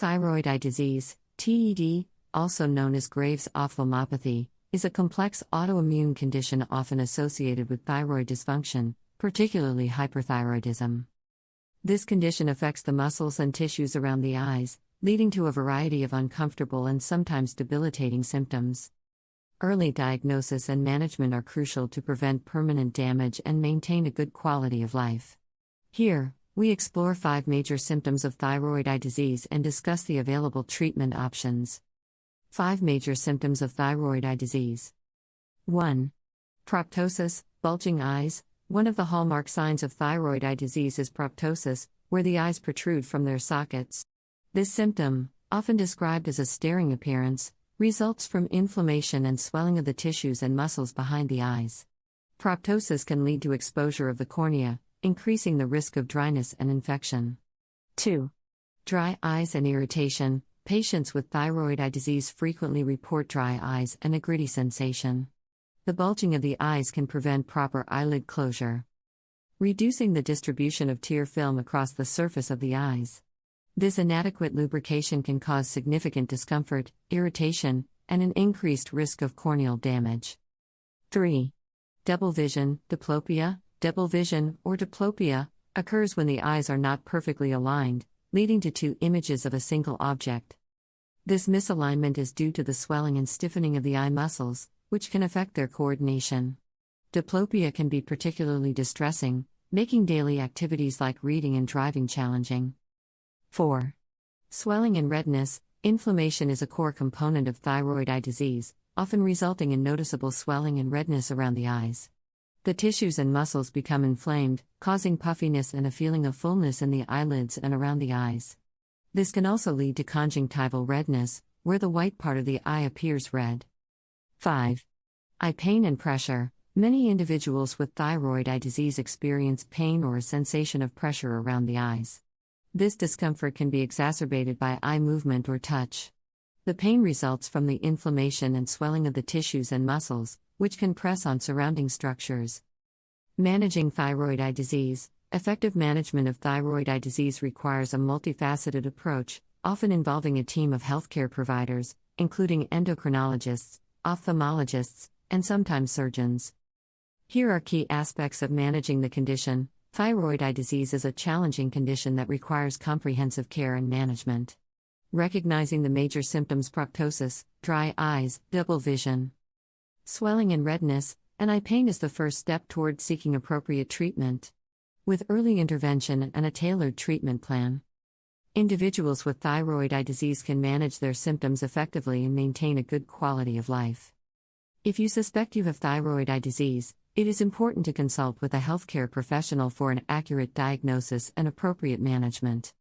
Thyroid eye disease, TED, also known as Graves' ophthalmopathy, is a complex autoimmune condition often associated with thyroid dysfunction, particularly hyperthyroidism. This condition affects the muscles and tissues around the eyes, leading to a variety of uncomfortable and sometimes debilitating symptoms. Early diagnosis and management are crucial to prevent permanent damage and maintain a good quality of life. Here, we explore 5 major symptoms of thyroid eye disease and discuss the available treatment options. 5 major symptoms of thyroid eye disease. 1. Proptosis, bulging eyes. One of the hallmark signs of thyroid eye disease is proptosis, where the eyes protrude from their sockets. This symptom, often described as a staring appearance, results from inflammation and swelling of the tissues and muscles behind the eyes. Proptosis can lead to exposure of the cornea, increasing the risk of dryness and infection. 2. Dry eyes and irritation. Patients with thyroid eye disease frequently report dry eyes and a gritty sensation. The bulging of the eyes can prevent proper eyelid closure, reducing the distribution of tear film across the surface of the eyes. This inadequate lubrication can cause significant discomfort, irritation, and an increased risk of corneal damage. 3. Double vision, diplopia. Double vision, or diplopia, occurs when the eyes are not perfectly aligned, leading to 2 images of a single object. This misalignment is due to the swelling and stiffening of the eye muscles, which can affect their coordination. Diplopia can be particularly distressing, making daily activities like reading and driving challenging. 4. Swelling and redness. Inflammation is a core component of thyroid eye disease, often resulting in noticeable swelling and redness around the eyes. The tissues and muscles become inflamed, causing puffiness and a feeling of fullness in the eyelids and around the eyes. This can also lead to conjunctival redness, where the white part of the eye appears red. 5. Eye pain and pressure. Many individuals with thyroid eye disease experience pain or a sensation of pressure around the eyes. This discomfort can be exacerbated by eye movement or touch. The pain results from the inflammation and swelling of the tissues and muscles, which can press on surrounding structures. Managing thyroid eye disease. Effective management of thyroid eye disease requires a multifaceted approach, often involving a team of healthcare providers, including endocrinologists, ophthalmologists, and sometimes surgeons. Here are key aspects of managing the condition. Thyroid eye disease is a challenging condition that requires comprehensive care and management. Recognizing the major symptoms: proptosis, dry eyes, double vision, swelling and redness, and eye pain is the first step toward seeking appropriate treatment. With early intervention and a tailored treatment plan, individuals with thyroid eye disease can manage their symptoms effectively and maintain a good quality of life. If you suspect you have thyroid eye disease, it is important to consult with a healthcare professional for an accurate diagnosis and appropriate management.